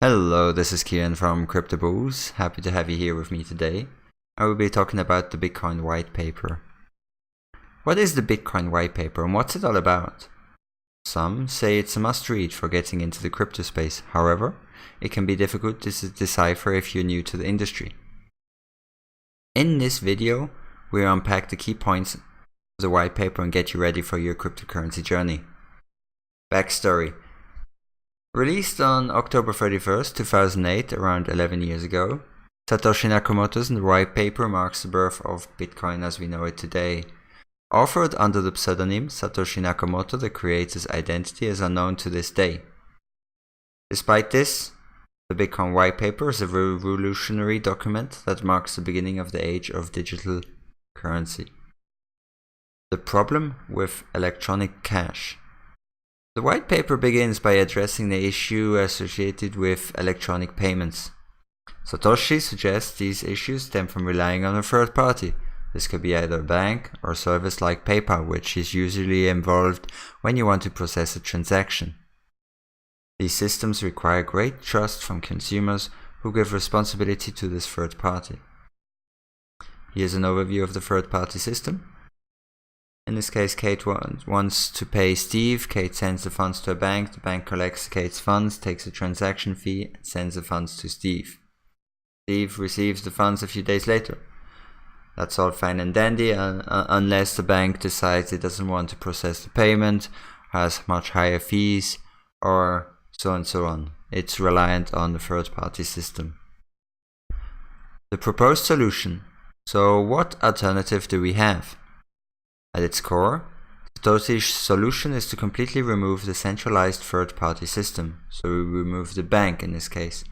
Hello, this is Kian from CryptoBoost. Happy to have you here with me today. I will be talking about the Bitcoin white paper. What is the Bitcoin white paper and what's it all about? Some say it's a must-read for getting into the crypto space. However, it can be difficult to decipher if you're new to the industry. In this video, we'll unpack the key points of the white paper and get you ready for your cryptocurrency journey. Backstory. Released on October 31st, 2008, around 11 years ago, Satoshi Nakomoto's white paper marks the birth of Bitcoin as we know it today. Authored under the pseudonym Satoshi Nakamoto, the creator's identity is unknown to this day. Despite this, the Bitcoin white paper is a revolutionary document that marks the beginning of the age of digital currency. The problem with electronic cash. The white paper begins by addressing the issue associated with electronic payments. Satoshi suggests these issues stem from relying on a third party. This could be either a bank or a service like PayPal, which is usually involved when you want to process a transaction. These systems require great trust from consumers who give responsibility to this third party. Here's an overview of the third party system. In this case, Kate wants to pay Steve. Kate sends the funds to a bank. The bank collects Kate's funds, takes a transaction fee, and sends the funds to Steve. Steve receives the funds a few days later. That's all fine and dandy, unless the bank decides it doesn't want to process the payment, has much higher fees, or so on and so on. It's reliant on the third-party system. The proposed solution. So what alternative do we have? At its core, Satoshi's solution is to completely remove the centralized third-party system, so we remove the bank in this case.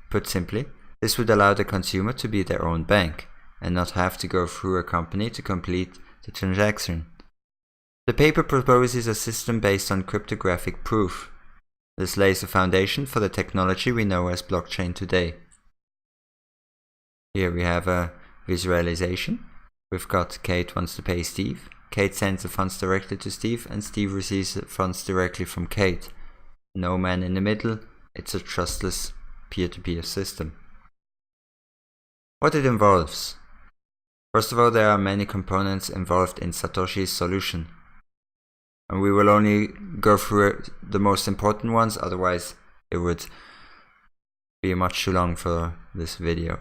Put simply, this would allow the consumer to be their own bank, and not have to go through a company to complete the transaction. The paper proposes a system based on cryptographic proof. This lays the foundation for the technology we know as blockchain today. Here we have a visualization. We've got Kate wants to pay Steve. Kate sends the funds directly to Steve and Steve receives the funds directly from Kate. No man in the middle, it's a trustless peer-to-peer system. What it involves. First of all, there are many components involved in Satoshi's solution. And we will only go through the most important ones, otherwise it would be much too long for this video.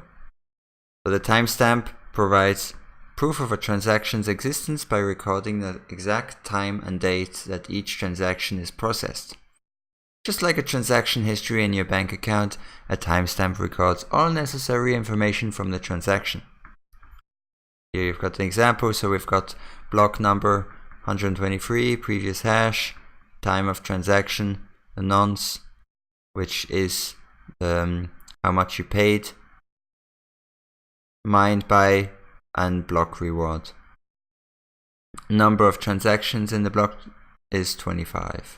So the timestamp provides proof of a transaction's existence by recording the exact time and date that each transaction is processed. Just like a transaction history in your bank account, a timestamp records all necessary information from the transaction. Here you've got an example, so we've got block number 123, previous hash, time of transaction, the nonce, which is how much you paid, mined by, and block reward. Number of transactions in the block is 25.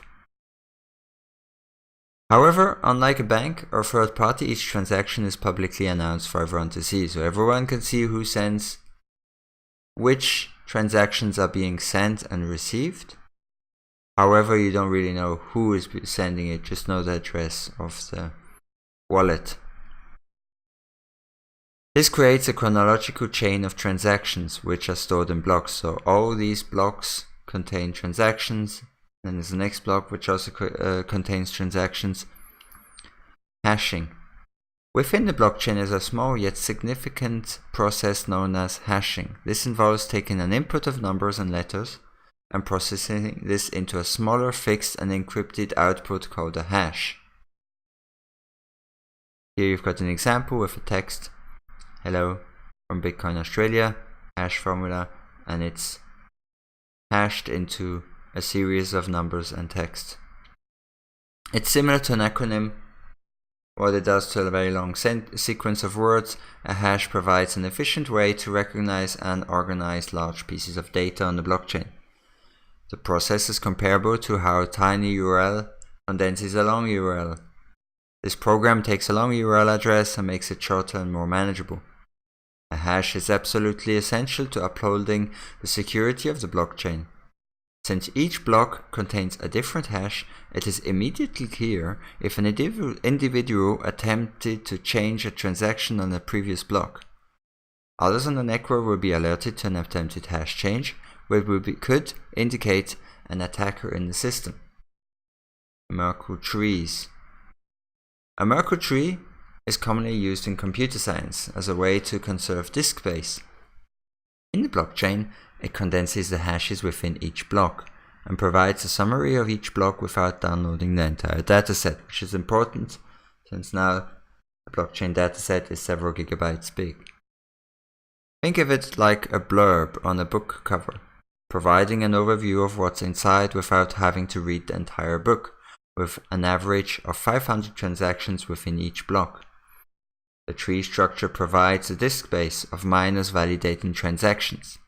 However, unlike a bank or third party, each transaction is publicly announced for everyone to see, so everyone can see who sends, which transactions are being sent and received. However, you don't really know who is sending it, just know the address of the wallet. This creates a chronological chain of transactions which are stored in blocks. So all these blocks contain transactions. Then there's the next block which also contains transactions. Hashing. Within the blockchain is a small yet significant process known as hashing. This involves taking an input of numbers and letters and processing this into a smaller fixed and encrypted output called a hash. Here you've got an example with a text. Hello from Bitcoin Australia, hash formula, and it's hashed into a series of numbers and text. It's similar to an acronym. What it does to a very long sequence of words, a hash provides an efficient way to recognize and organize large pieces of data on the blockchain. The process is comparable to how a tiny URL condenses a long URL. This program takes a long URL address and makes it shorter and more manageable. A hash is absolutely essential to upholding the security of the blockchain. Since each block contains a different hash, it is immediately clear if an individual attempted to change a transaction on a previous block. Others on the network will be alerted to an attempted hash change, which could indicate an attacker in the system. Merkle trees. A Merkle tree is commonly used in computer science as a way to conserve disk space. In the blockchain, it condenses the hashes within each block and provides a summary of each block without downloading the entire dataset, which is important since now the blockchain dataset is several gigabytes big. Think of it like a blurb on a book cover, providing an overview of what's inside without having to read the entire book, with an average of 500 transactions within each block. The tree structure provides a disk space of miners validating transactions.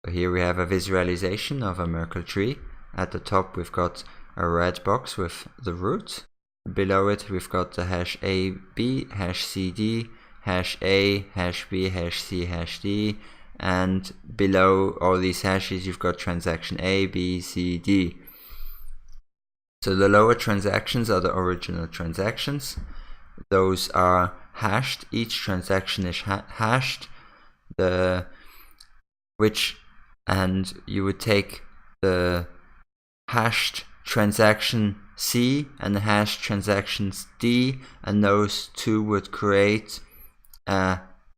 So here we have a visualization of a Merkle tree. At the top we've got a red box with the root. Below it we've got the hash A, B, hash C, D, hash A, hash B, hash C, hash D, and below all these hashes you've got transaction A, B, C, D. So the lower transactions are the original transactions. Those are hashed. Each transaction is hashed. And you would take the hashed transaction C and the hashed transactions D, and those two would create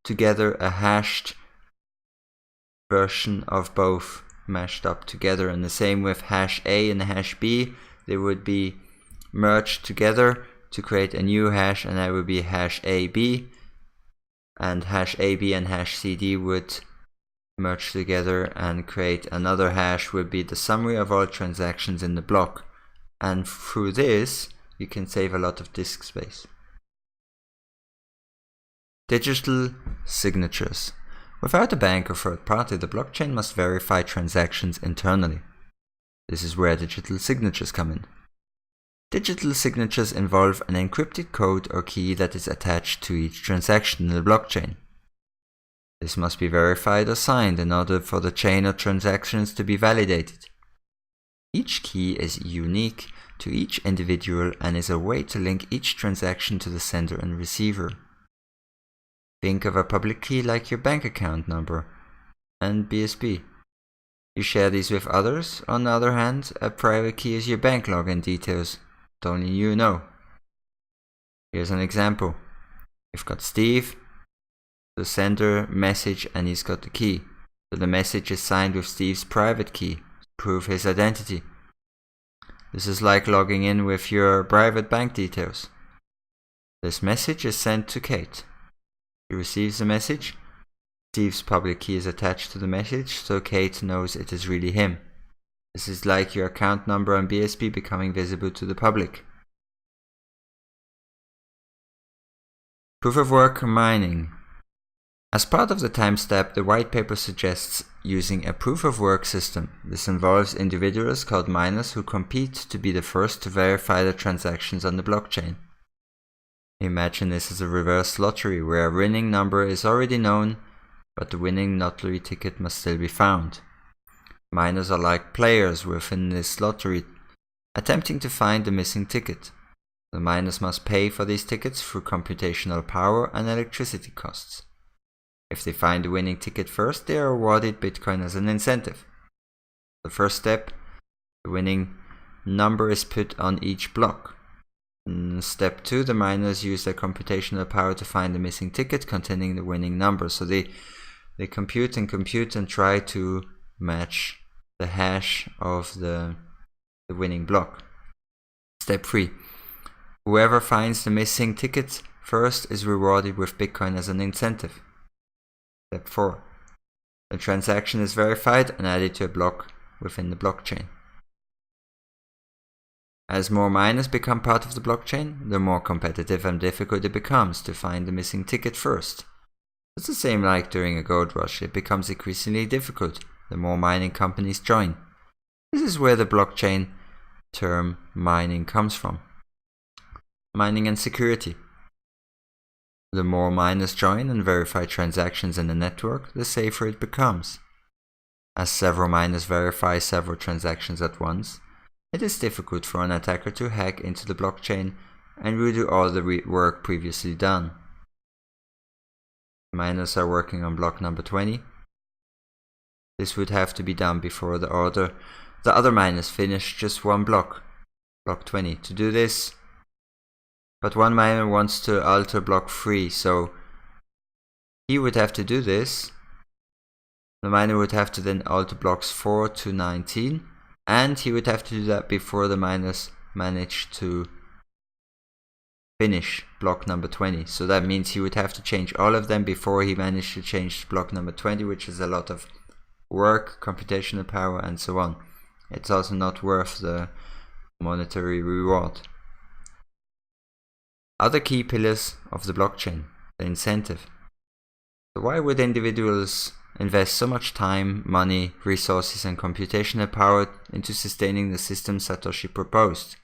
together a hashed version of both mashed up together. And the same with hash A and hash B, they would be merged together to create a new hash, and that would be hash AB, and hash AB and hash CD would merge together and create another hash, would be the summary of all transactions in the block. And through this you can save a lot of disk space. Digital signatures. Without a bank or third party, the blockchain must verify transactions internally. This is where digital signatures come in. Digital signatures involve an encrypted code or key that is attached to each transaction in the blockchain. This must be verified or signed in order for the chain of transactions to be validated. Each key is unique to each individual and is a way to link each transaction to the sender and receiver. Think of a public key like your bank account number and BSB. You share these with others. On the other hand, a private key is your bank login details that only you know. Here's an example. You've got Steve, the sender message, and he's got the key. So the message is signed with Steve's private key to prove his identity. This is like logging in with your private bank details. This message is sent to Kate. She receives the message. Steve's public key is attached to the message, so Kate knows it is really him. This is like your account number and BSB becoming visible to the public. Proof of work mining. As part of the time step, the white paper suggests using a proof of work system. This involves individuals called miners who compete to be the first to verify the transactions on the blockchain. Imagine this as a reverse lottery where a winning number is already known, but the winning lottery ticket must still be found. Miners are like players within this lottery, attempting to find the missing ticket. The miners must pay for these tickets through computational power and electricity costs. If they find the winning ticket first, they are awarded Bitcoin as an incentive. The first step, the winning number is put on each block. In step 2, the miners use their computational power to find the missing ticket containing the winning number. So they compute and try to match the hash of the winning block. Step 3. Whoever finds the missing ticket first is rewarded with Bitcoin as an incentive. Step 4. The transaction is verified and added to a block within the blockchain. As more miners become part of the blockchain, the more competitive and difficult it becomes to find the missing ticket first. It's the same like during a gold rush. It becomes increasingly difficult the more mining companies join. This is where the blockchain term mining comes from. Mining and security. The more miners join and verify transactions in the network, the safer it becomes. As several miners verify several transactions at once, it is difficult for an attacker to hack into the blockchain and redo all the work previously done. Miners are working on block number 20. This would have to be done before the other miners finish just one block 20. To do this, but one miner wants to alter block 3, so he would have to do this. The miner would have to then alter blocks 4 to 19, and he would have to do that before the miners manage to finish block number 20. So that means he would have to change all of them before he managed to change block number 20, which is a lot of work, computational power, and so on. It's also not worth the monetary reward. Other key pillars of the blockchain, the incentive. So why would individuals invest so much time, money, resources, and computational power into sustaining the system Satoshi proposed?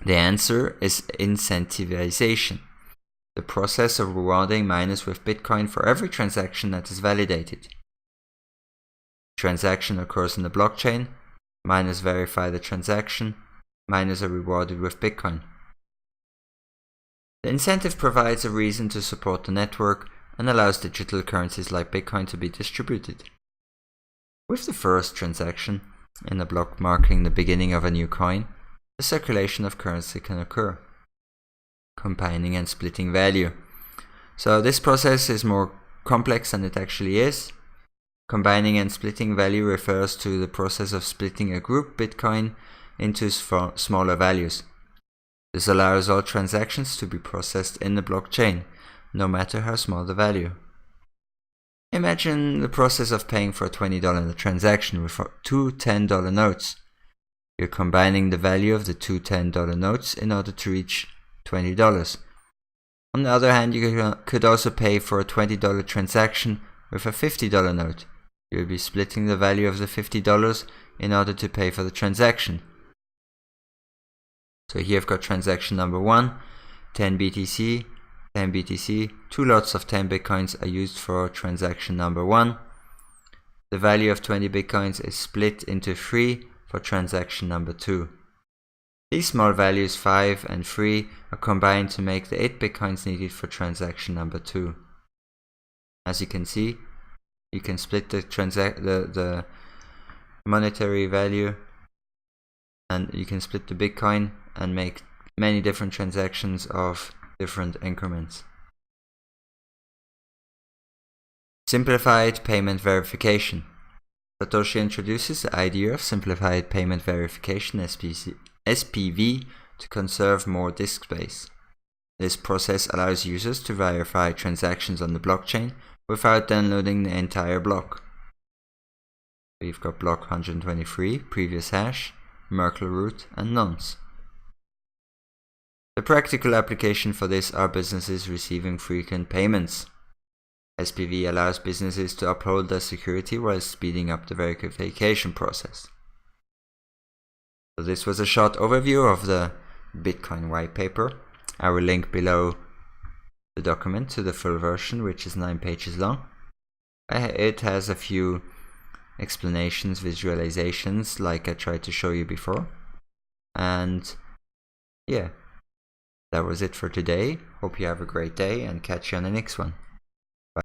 The answer is incentivization, the process of rewarding miners with Bitcoin for every transaction that is validated. Transaction occurs in the blockchain, miners verify the transaction, miners are rewarded with Bitcoin. The incentive provides a reason to support the network and allows digital currencies like Bitcoin to be distributed. With the first transaction in a block marking the beginning of a new coin, the circulation of currency can occur, combining and splitting value. So this process is more complex than it actually is. Combining and splitting value refers to the process of splitting a group Bitcoin into smaller values. This allows all transactions to be processed in the blockchain, no matter how small the value. Imagine the process of paying for a $20 transaction with two $10 notes. You're combining the value of the two $10 notes in order to reach $20. On the other hand, you could also pay for a $20 transaction with a $50 note. You'll be splitting the value of the $50 in order to pay for the transaction. So here I've got transaction number 1, 10 BTC, 10 BTC, 2 lots of 10 Bitcoins are used for transaction number 1. The value of 20 Bitcoins is split into 3 for transaction number 2. These small values 5 and 3 are combined to make the 8 Bitcoins needed for transaction number 2. As you can see, you can split the monetary value, and you can split the Bitcoin and make many different transactions of different increments. Simplified payment verification. Satoshi introduces the idea of simplified payment verification SPV to conserve more disk space. This process allows users to verify transactions on the blockchain without downloading the entire block. We've got block 123, previous hash, Merkle root, and nonce. The practical application for this are businesses receiving frequent payments. SPV allows businesses to uphold their security while speeding up the verification process. So this was a short overview of the Bitcoin white paper. I will link below the document to the full version, which is 9 pages long. It has a few explanations, visualizations, like I tried to show you before. And yeah, that was it for today. Hope you have a great day and catch you on the next one.